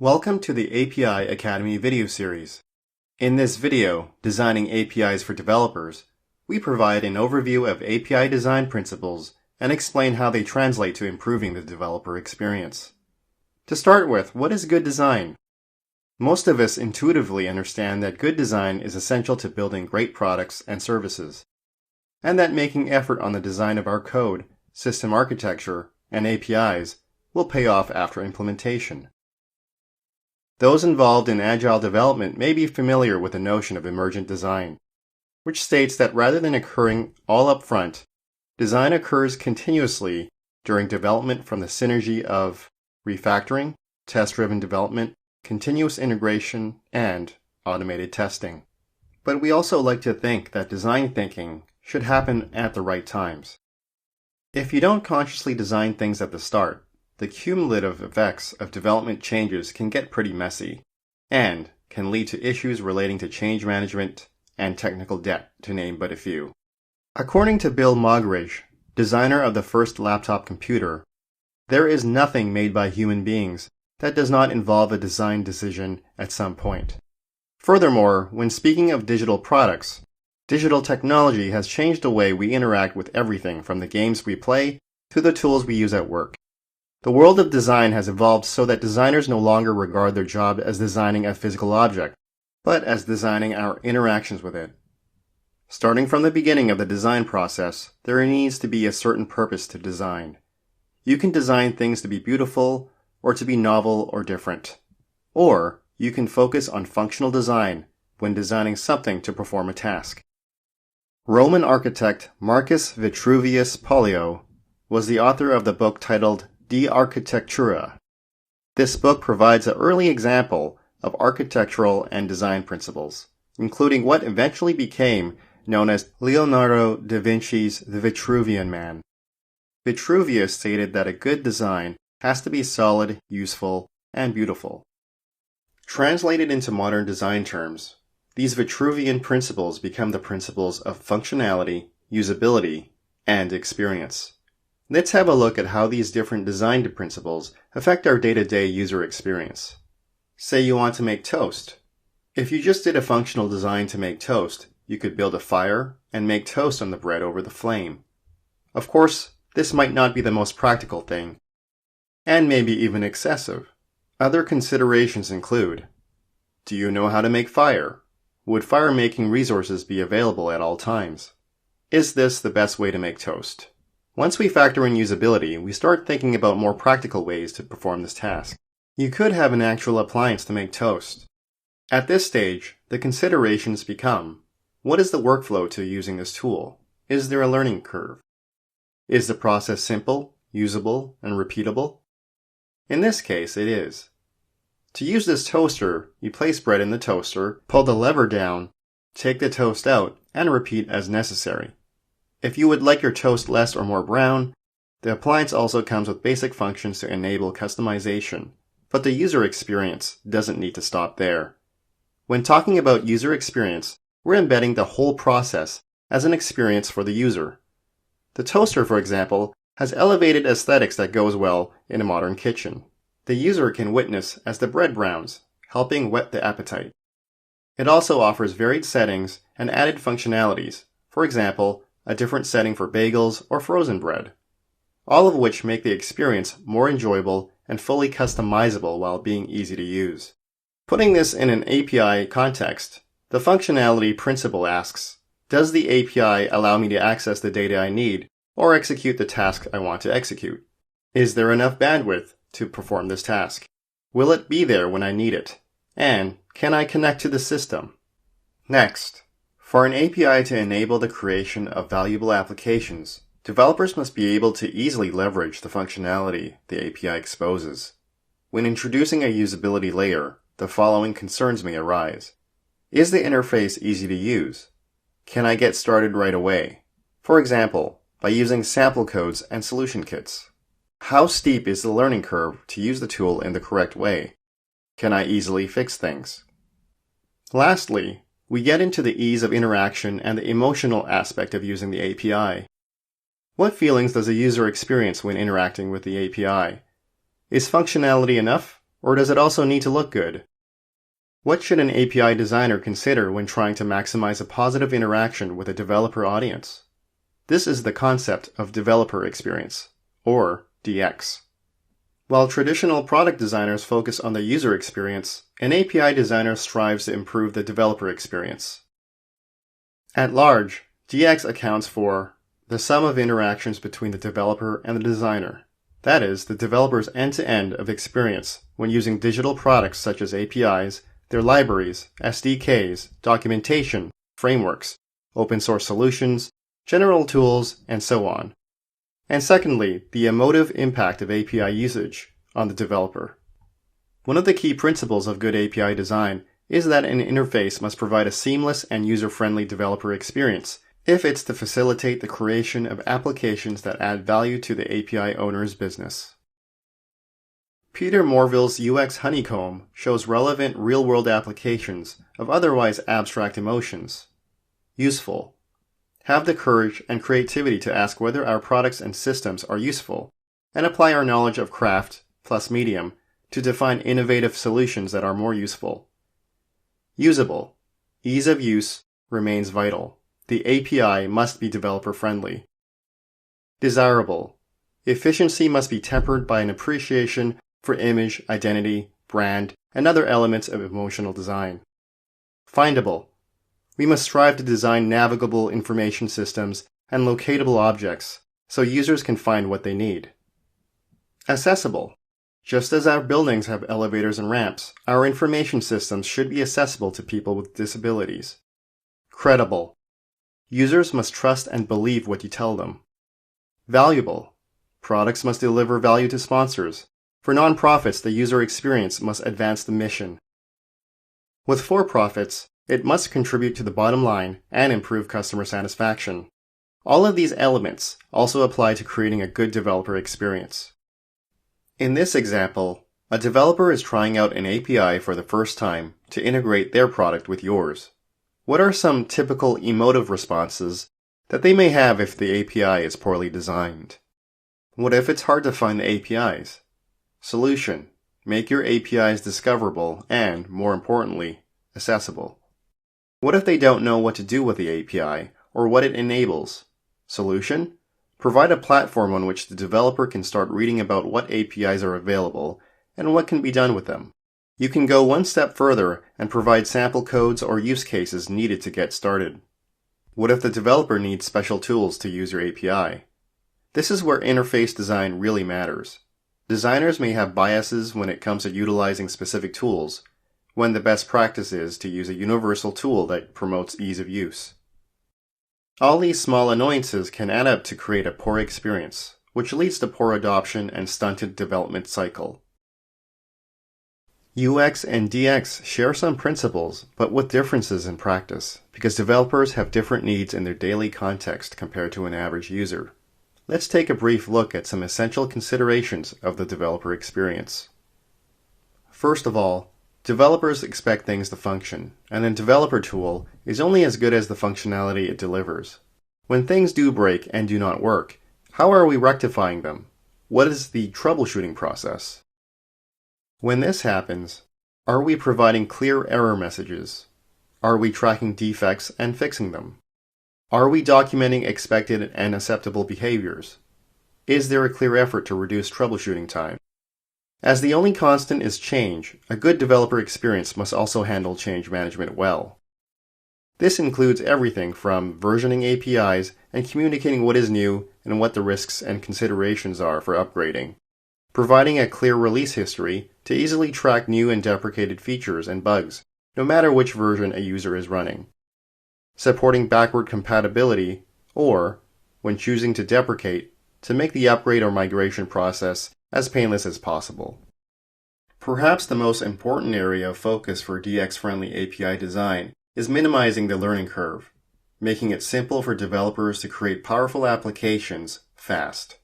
Welcome to the API Academy video series. In this video, Designing APIs for Developers, we provide an overview of API design principles and explain how they translate to improving the developer experience. To start with, what is good design? Most of us intuitively understand that good design is essential to building great products and services, and that making effort on the design of our code, system architecture, and APIs will pay off after implementation. Those involved in agile development may be familiar with the notion of emergent design, which states that rather than occurring all up front, design occurs continuously during development from the synergy of refactoring, test-driven development, continuous integration, and automated testing. But we also like to think that design thinking should happen at the right times. If you don't consciously design things at the start, the cumulative effects of development changes can get pretty messy and can lead to issues relating to change management and technical debt, to name but a few. According to Bill Moggridge, designer of the first laptop computer, there is nothing made by human beings that does not involve a design decision at some point. Furthermore, when speaking of digital products, digital technology has changed the way we interact with everything from the games we play to the tools we use at work. The world of design has evolved so that designers no longer regard their job as designing a physical object, but as designing our interactions with it. Starting from the beginning of the design process, there needs to be a certain purpose to design. You can design things to be beautiful, or to be novel or different. Or you can focus on functional design when designing something to perform a task. Roman architect Marcus Vitruvius Pollio was the author of the book titled De Architectura. This book provides an early example of architectural and design principles, including what eventually became known as Leonardo da Vinci's The Vitruvian Man. Vitruvius stated that a good design has to be solid, useful, and beautiful. Translated into modern design terms, these Vitruvian principles become the principles of functionality, usability, and experience. Let's have a look at how these different design principles affect our day-to-day user experience. Say you want to make toast. If you just did a functional design to make toast, you could build a fire and make toast on the bread over the flame. Of course, this might not be the most practical thing, and maybe even excessive. Other considerations include: do you know how to make fire? Would fire-making resources be available at all times? Is this the best way to make toast? Once we factor in usability, we start thinking about more practical ways to perform this task. You could have an actual appliance to make toast. At this stage, the considerations become: what is the workflow to using this tool? Is there a learning curve? Is the process simple, usable, and repeatable? In this case, it is. To use this toaster, you place bread in the toaster, pull the lever down, take the toast out, and repeat as necessary. If you would like your toast less or more brown, the appliance also comes with basic functions to enable customization, but the user experience doesn't need to stop there. When talking about user experience, we're embedding the whole process as an experience for the user. The toaster, for example, has elevated aesthetics that goes well in a modern kitchen. The user can witness as the bread browns, helping whet the appetite. It also offers varied settings and added functionalities, for example, a different setting for bagels or frozen bread, all of which make the experience more enjoyable and fully customizable while being easy to use. Putting this in an API context, the functionality principle asks, does the API allow me to access the data I need or execute the task I want to execute? Is there enough bandwidth to perform this task? Will it be there when I need it? And can I connect to the system? Next, for an API to enable the creation of valuable applications, developers must be able to easily leverage the functionality the API exposes. When introducing a usability layer, the following concerns may arise. Is the interface easy to use? Can I get started right away? For example, by using sample codes and solution kits. How steep is the learning curve to use the tool in the correct way? Can I easily fix things? Lastly, we get into the ease of interaction and the emotional aspect of using the API. What feelings does a user experience when interacting with the API? Is functionality enough, Or does it also need to look good? What should an API designer consider when trying to maximize a positive interaction with a developer audience? This is the concept of developer experience, or DX. While traditional product designers focus on the user experience, an API designer strives to improve the developer experience. At large, DX accounts for the sum of interactions between the developer and the designer. That is, the developer's end-to-end of experience when using digital products such as APIs, their libraries, SDKs, documentation, frameworks, open source solutions, general tools, and so on. And secondly, the emotive impact of API usage on the developer. One of the key principles of good API design is that an interface must provide a seamless and user-friendly developer experience if it's to facilitate the creation of applications that add value to the API owner's business. Peter Morville's UX honeycomb shows relevant real-world applications of otherwise abstract emotions. Useful. Have the courage and creativity to ask whether our products and systems are useful, and apply our knowledge of craft plus medium to define innovative solutions that are more useful. Usable. Ease of use remains vital. The API must be developer-friendly. Desirable. Efficiency must be tempered by an appreciation for image, identity, brand, and other elements of emotional design. Findable. We must strive to design navigable information systems and locatable objects so users can find what they need. Accessible. Just as our buildings have elevators and ramps, our information systems should be accessible to people with disabilities. Credible. Users must trust and believe what you tell them. Valuable. Products must deliver value to sponsors. For nonprofits, the user experience must advance the mission. With for-profits, it must contribute to the bottom line and improve customer satisfaction. All of these elements also apply to creating a good developer experience. In this example, a developer is trying out an API for the first time to integrate their product with yours. What are some typical emotive responses that they may have if the API is poorly designed? What if it's hard to find the APIs? Solution: make your APIs discoverable and, more importantly, accessible. What if they don't know what to do with the API or what it enables? Solution: provide a platform on which the developer can start reading about what APIs are available and what can be done with them. You can go one step further and provide sample codes or use cases needed to get started. What if the developer needs special tools to use your API? This is where interface design really matters. Designers may have biases when it comes to utilizing specific tools, when the best practice is to use a universal tool that promotes ease of use. All these small annoyances can add up to create a poor experience, which leads to poor adoption and stunted development cycle. UX and DX share some principles, but with differences in practice, because developers have different needs in their daily context compared to an average user. Let's take a brief look at some essential considerations of the developer experience. First of all, developers expect things to function, and a developer tool is only as good as the functionality it delivers. When things do break and do not work, how are we rectifying them? What is the troubleshooting process? When this happens, are we providing clear error messages? Are we tracking defects and fixing them? Are we documenting expected and acceptable behaviors? Is there a clear effort to reduce troubleshooting time? As the only constant is change, a good developer experience must also handle change management well. This includes everything from versioning APIs and communicating what is new and what the risks and considerations are for upgrading, providing a clear release history to easily track new and deprecated features and bugs, no matter which version a user is running, supporting backward compatibility, or, when choosing to deprecate, to make the upgrade or migration process as painless as possible. Perhaps the most important area of focus for DX-friendly API design is minimizing the learning curve, making it simple for developers to create powerful applications fast.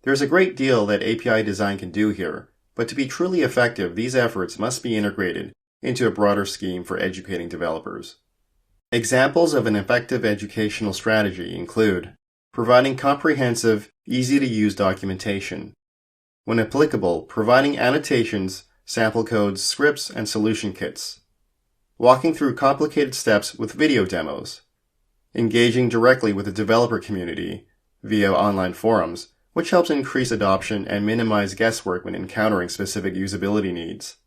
There's a great deal that API design can do here, but to be truly effective, these efforts must be integrated into a broader scheme for educating developers. Examples of an effective educational strategy include providing comprehensive, easy-to-use documentation. When applicable, providing annotations sample codes, scripts, and solution kits, walking through complicated steps with video demos, engaging directly with the developer community via online forums, which helps increase adoption and minimize guesswork when encountering specific usability needs.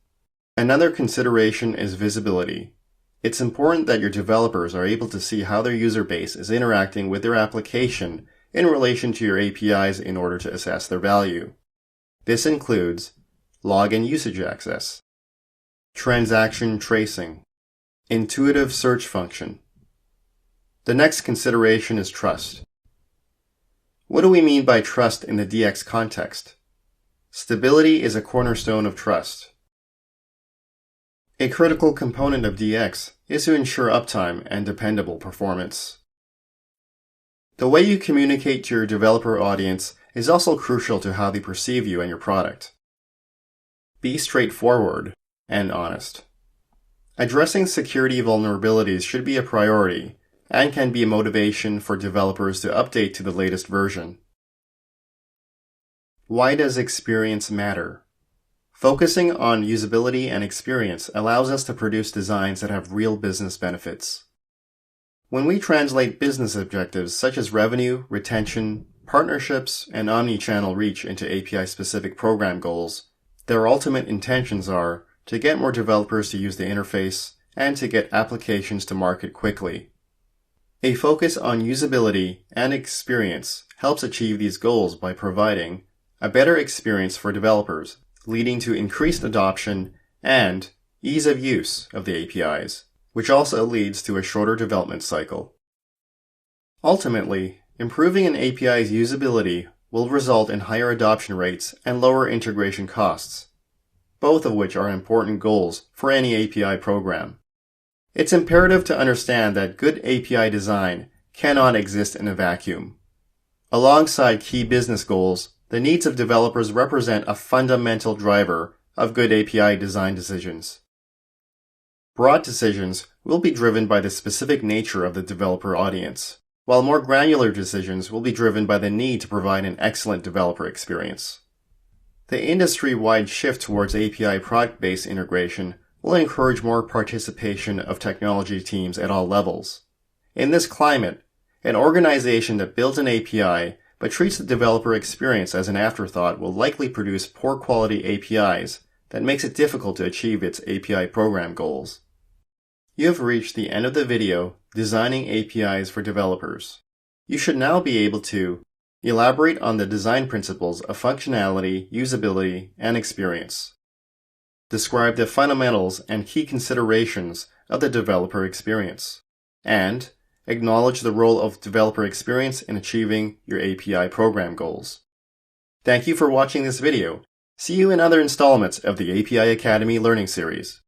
Another consideration is visibility. It's important that your developers are able to see how their user base is interacting with their application in relation to your APIs in order to assess their value. This includes log and usage access, transaction tracing, intuitive search function. The next consideration is trust. What do we mean by trust in the DX context? Stability is a cornerstone of trust. A critical component of DX is to ensure uptime and dependable performance. The way you communicate to your developer audience is also crucial to how they perceive you and your product. Be straightforward and honest. Addressing security vulnerabilities should be a priority and can be a motivation for developers to update to the latest version. Why does experience matter? Focusing on usability and experience allows us to produce designs that have real business benefits. When we translate business objectives such as revenue, retention, partnerships, and omni-channel reach into API-specific program goals, their ultimate intentions are to get more developers to use the interface and to get applications to market quickly. A focus on usability and experience helps achieve these goals by providing a better experience for developers, leading to increased adoption and ease of use of the APIs, which also leads to a shorter development cycle. Ultimately, improving an API's usability will result in higher adoption rates and lower integration costs, both of which are important goals for any API program. It's imperative to understand that good API design cannot exist in a vacuum. Alongside key business goals, the needs of developers represent a fundamental driver of good API design decisions. Broad decisions will be driven by the specific nature of the developer audience, while more granular decisions will be driven by the need to provide an excellent developer experience. The industry-wide shift towards API product-based integration will encourage more participation of technology teams at all levels. In this climate, an organization that builds an API but treats the developer experience as an afterthought will likely produce poor quality APIs that makes it difficult to achieve its API program goals. You have reached the end of the video, Designing APIs for Developers. You should now be able to elaborate on the design principles of functionality, usability, and experience. Describe the fundamentals and key considerations of the developer experience. And acknowledge the role of developer experience in achieving your API program goals. Thank you for watching this video. See you in other installments of the API Academy Learning Series.